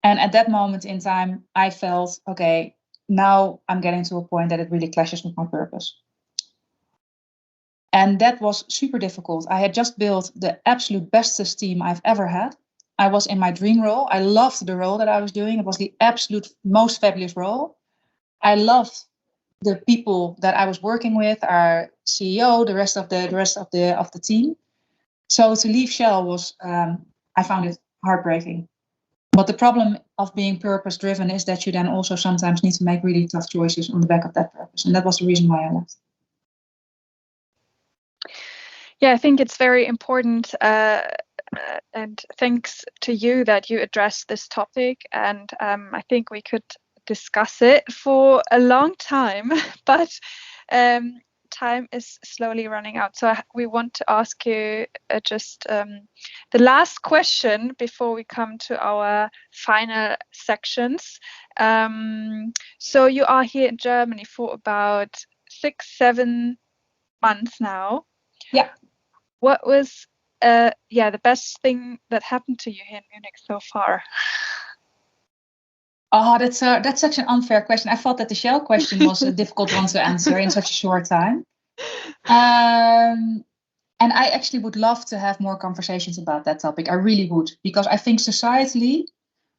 And at that moment in time, I felt, okay, now I'm getting to a point that it really clashes with my purpose. And that was super difficult. I had just built the absolute bestest team I've ever had. I was in my dream role. I loved the role that I was doing. It was the absolute most fabulous role. I loved the people that I was working with, our CEO, the rest of the team. So to leave Shell was, I found it heartbreaking. But the problem of being purpose driven is that you then also sometimes need to make really tough choices on the back of that purpose. And that was the reason why I left. Yeah, I think it's very important. And thanks to you that you addressed this topic. And I think we could discuss it for a long time, but time is slowly running out. So we want to ask you just the last question before we come to our final sections. So you are here in Germany for about 6-7 months now. Yeah. What was the best thing that happened to you here in Munich so far? Oh, that's such an unfair question. I thought that the Shell question was a difficult one to answer in such a short time. And I actually would love to have more conversations about that topic. I really would, because I think societally,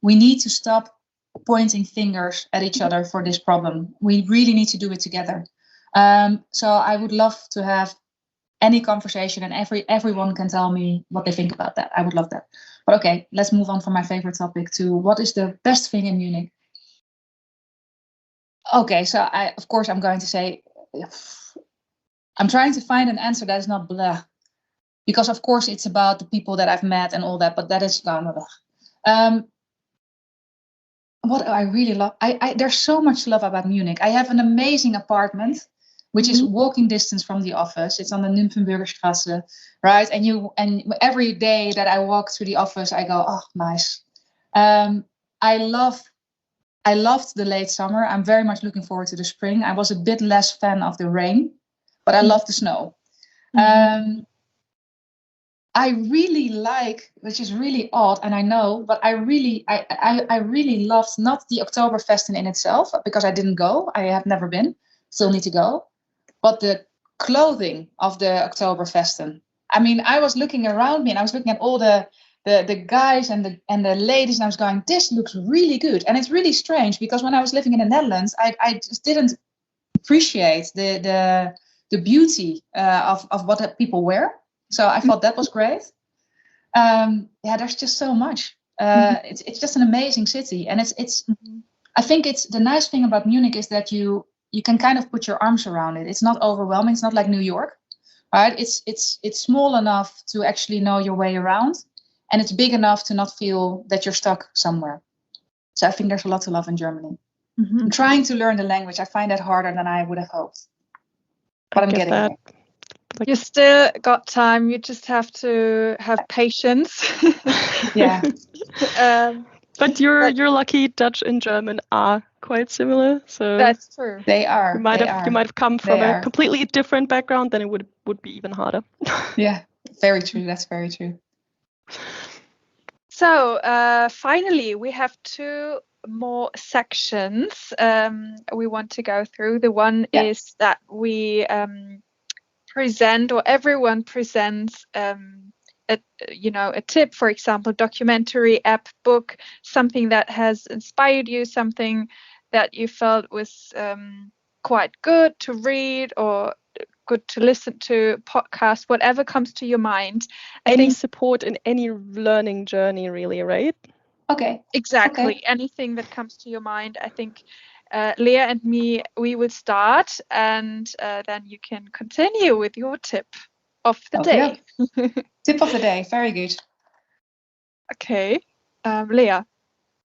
we need to stop pointing fingers at each other for this problem. We really need to do it together. So I would love to have any conversation and everyone can tell me what they think about that. I would love that. But okay, let's move on from my favorite topic to what is the best thing in Munich. Okay, so I'm going to say, I'm trying to find an answer that is not blah. Because of course it's about the people that I've met and all that, but that is gone. what I really love, there's so much to love about Munich. I have an amazing apartment, which is walking distance from the office. It's on the Nymphenburgerstraße, right? And every day that I walk through the office, I go, oh, nice. I loved the late summer. I'm very much looking forward to the spring. I was a bit less fan of the rain, but I love the snow. I really like, which is really odd, and I know, but I really loved not the Oktoberfest in itself, because I didn't go. I have never been, still need to go, but the clothing of the Oktoberfesten. I mean, I was looking around me and I was looking at all the guys and the ladies, and I was going, this looks really good. And it's really strange, because when I was living in the Netherlands, I just didn't appreciate the beauty of what people wear. So I thought that was great. There's just so much. It's just an amazing city, and it's. I think it's the nice thing about Munich is that you can kind of put your arms around it. It's not overwhelming. It's not like New York, right? It's small enough to actually know your way around, and it's big enough to not feel that you're stuck somewhere. So I think there's a lot to love in Germany. I'm trying to learn the language. I find that harder than I would have hoped, but I'm getting there. You still got time. You just have to have patience. Yeah. But you're lucky. Dutch and German are quite similar, so that's true. They are. You might have come from a completely different background, then it would be even harder. Yeah, very true. That's very true. So finally, we have 2 more sections we want to go through. The one is that we present, or everyone presents a tip, for example, documentary, app, book, something that has inspired you, something that you felt was quite good to read or good to listen to, podcast, whatever comes to your mind. Any support in any learning journey, really, right? Okay. Exactly. Okay. Anything that comes to your mind. I think Lea and me, we will start, and then you can continue with your tip of the day. Tip of the day. Very good. Okay. Lea.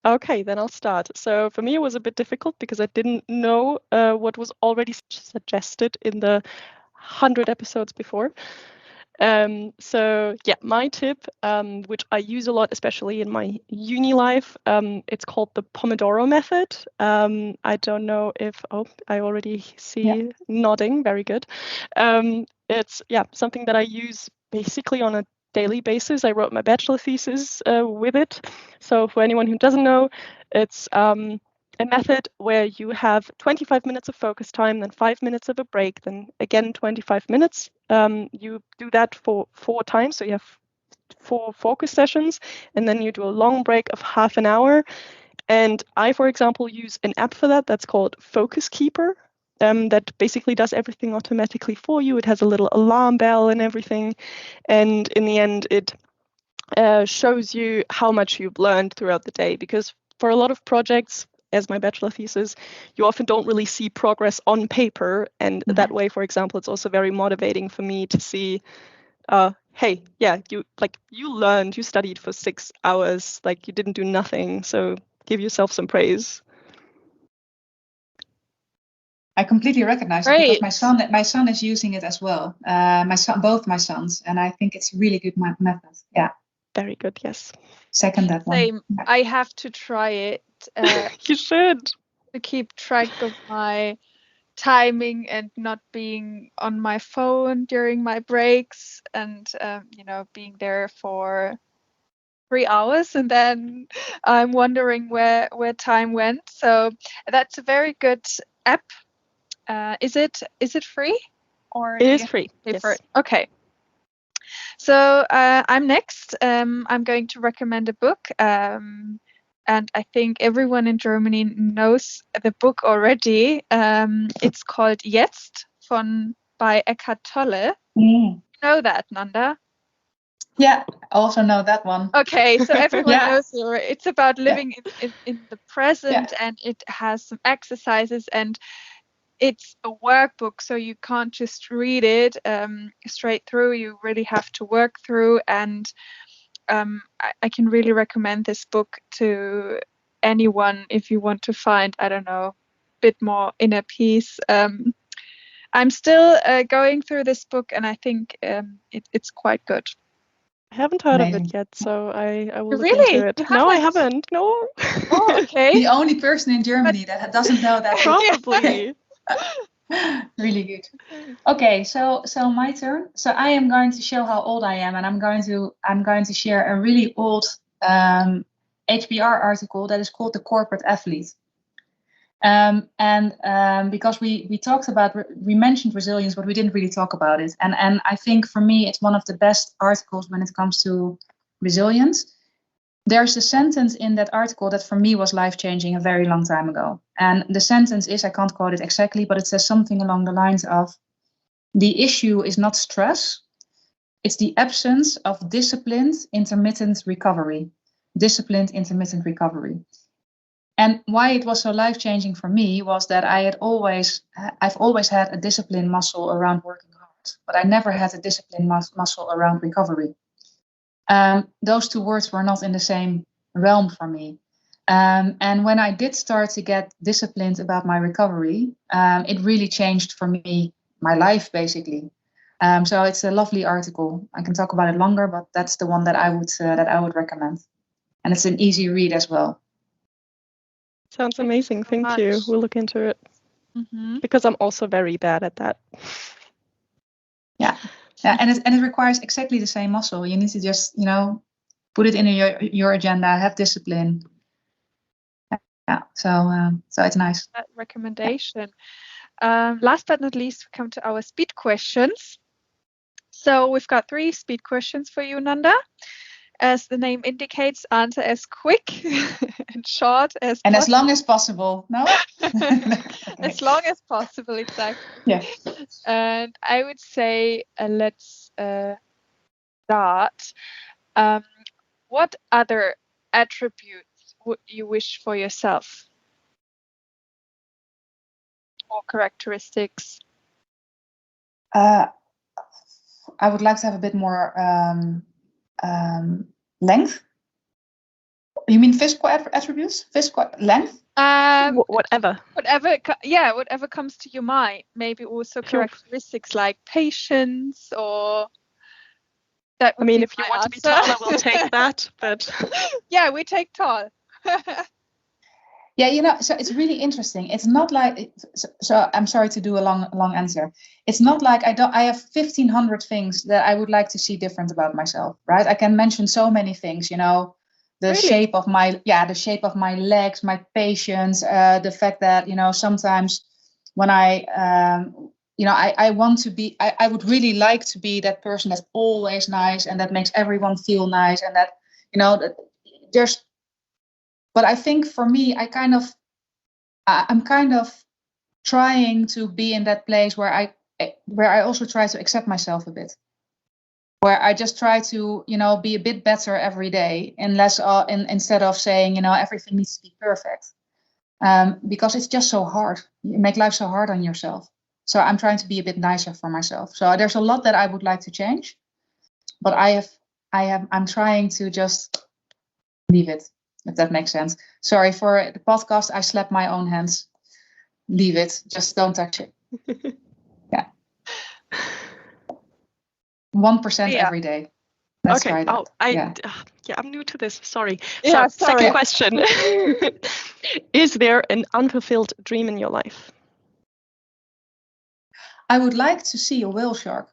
Okay, then I'll start. So for me, it was a bit difficult because I didn't know what was already suggested in the 100 episodes before. So yeah, my tip, which I use a lot, especially in my uni life, it's called the Pomodoro method. I don't know if, I already see nodding. Very good. It's something that I use basically on a daily basis. I wrote my bachelor thesis with it. So for anyone who doesn't know, it's a method where you have 25 minutes of focus time, then 5 minutes of a break, then again 25 minutes. You do that for 4 times, so you have 4 focus sessions, and then you do a long break of half an hour. And I, for example, use an app for that that's called Focus Keeper. That basically does everything automatically for you. It has a little alarm bell and everything. And in the end, it shows you how much you've learned throughout the day. Because for a lot of projects, as my bachelor thesis, you often don't really see progress on paper. And that way, for example, it's also very motivating for me to see, hey, you learned, you studied for 6 hours, like you didn't do nothing. So give yourself some praise. I completely recognize it because my son is using it as well. Both my sons, and I think it's a really good method. Yeah. Very good. Yes. Second that one. Same. Yeah. I have to try it. You should. To keep track of my timing and not being on my phone during my breaks, and being there for 3 hours, and then I'm wondering where time went. So that's a very good app. Is it free, or it is free? Pay yes. for it? Okay. So I'm next. I'm going to recommend a book, and I think everyone in Germany knows the book already. It's called Jetzt by Eckhart Tolle. You know that, Nanda? Yeah, I also know that one. Okay, so everyone knows it. It's about living in the present, and it has some exercises, and it's a workbook, so you can't just read it straight through. You really have to work through, and I can really recommend this book to anyone if you want to find, I don't know, a bit more inner peace. I'm still going through this book, and I think it's quite good. I haven't heard of Amazing. it yet, so I will look Really? into it. You No, I haven't? haven't. No. Oh, okay. The only person in Germany that doesn't know that. Probably. Really good. Okay, so my turn. So I am going to show how old I am, and I'm going to share a really old HBR article that is called The Corporate Athlete. Because we talked about, we mentioned resilience, but we didn't really talk about it. And I think for me, it's one of the best articles when it comes to resilience. There's a sentence in that article that for me was life-changing a very long time ago. And the sentence is, I can't quote it exactly, but it says something along the lines of, the issue is not stress, it's the absence of disciplined intermittent recovery. Disciplined intermittent recovery. And why it was so life-changing for me was that I've always had a discipline muscle around working hard, but I never had a discipline muscle around recovery. Those two words were not in the same realm for me. And when I did start to get disciplined about my recovery, it really changed for me, my life basically. So it's a lovely article. I can talk about it longer, but that's the one that I would recommend. And it's an easy read as well. Sounds amazing. Thank you. We'll look into it. Mm-hmm. Because I'm also very bad at that. Yeah, and it requires exactly the same muscle. You need to just, put it in your agenda, have discipline. Yeah, so it's nice. That recommendation. Last but not least, we come to our speed questions. So we've got 3 speed questions for you, Nanda. As the name indicates, answer as quick and short as and possible. as long as possible. No? Okay. As long as possible, exactly. Yeah. And I would say let's start. What other attributes would you wish for yourself? Or characteristics? I would like to have a bit more length. You mean physical attributes? Physical length? Whatever. Whatever comes to your mind. Maybe also characteristics like patience or that. I mean, if you want to be tall, I will take that. But yeah, we take tall. Yeah, so it's really interesting. It's not like, so I'm sorry to do a long answer. It's not like I have 1,500 things that I would like to see different about myself, right? I can mention so many things, the really? shape of my legs, my patience, the fact that, sometimes when I want to be, I would really like to be that person that's always nice and that makes everyone feel nice and that, there's. But I think for me, I'm kind of trying to be in that place where I also try to accept myself a bit, where I just try to, be a bit better every day, and less instead of saying, everything needs to be perfect, because it's just so hard. You make life so hard on yourself. So I'm trying to be a bit nicer for myself. So there's a lot that I would like to change, but I'm trying to just leave it. If that makes sense. Sorry for the podcast. I slapped my own hands. Leave it. Just don't touch it. Yeah. 1% every day. Let's try that. I'm new to this. Sorry. Yeah, so, second question. Is there an unfulfilled dream in your life? I would like to see a whale shark.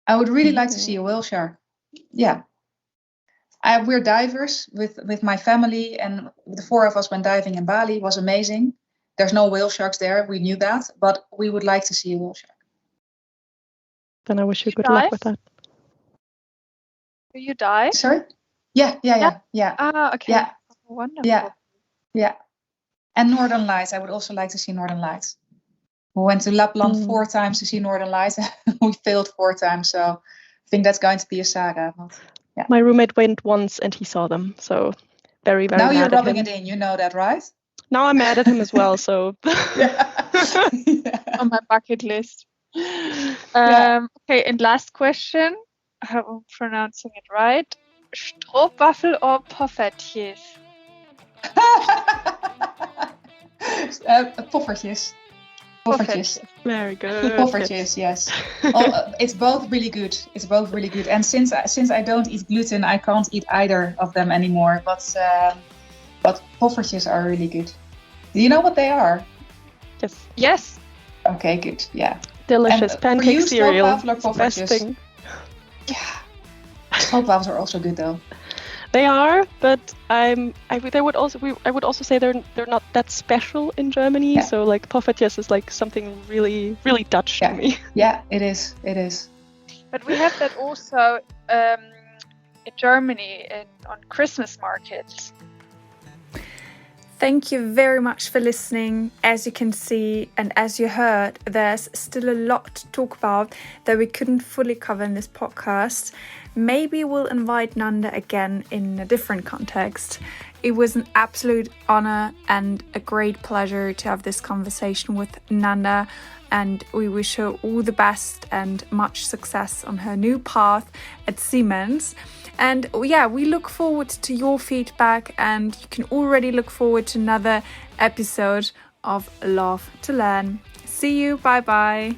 I would really like to see a whale shark. Yeah. We're divers with my family, and the 4 of us went diving in Bali. It was amazing. There's no whale sharks there. We knew that, but we would like to see a whale shark. Then I wish you good luck with that. Do you dive? Sorry? Yeah. Ah, okay. Yeah. Wonderful. Yeah. And Northern Lights. I would also like to see Northern Lights. We went to Lapland 4 times to see Northern Lights. We failed 4 times, so I think that's going to be a saga. But, yeah. My roommate went once and he saw them, so very, very now mad you're rubbing at him. it in, you know that, right? Now I'm mad at him as well, so. On my bucket list. Okay, and last question. I hope I'm pronouncing it right. Stroopwafel or Poffertjes? Poffertjes. Poffertjes. Very good. Poffertjes, yes. It's both really good. It's both really good. And since I don't eat gluten, I can't eat either of them anymore. But poffertjes are really good. Do you know what they are? Yes. Yes. Okay, good. Yeah. Delicious And pancake for you, cereal. stroopwafel or It's the best poffertjes? thing. Yeah. Stroopwafels are also good though. They are, but I would also say they're not that special in Germany. Yeah. So like poffertjes is like something really, really Dutch to me. Yeah, it is. It is. But we have that also in Germany on Christmas markets. Thank you very much for listening. As you can see and as you heard, there's still a lot to talk about that we couldn't fully cover in this podcast. Maybe we'll invite Nanda again in a different context. It was an absolute honor and a great pleasure to have this conversation with Nanda, and we wish her all the best and much success on her new path at Siemens. And yeah, we look forward to your feedback, and you can already look forward to another episode of Love to Learn. See you. Bye bye.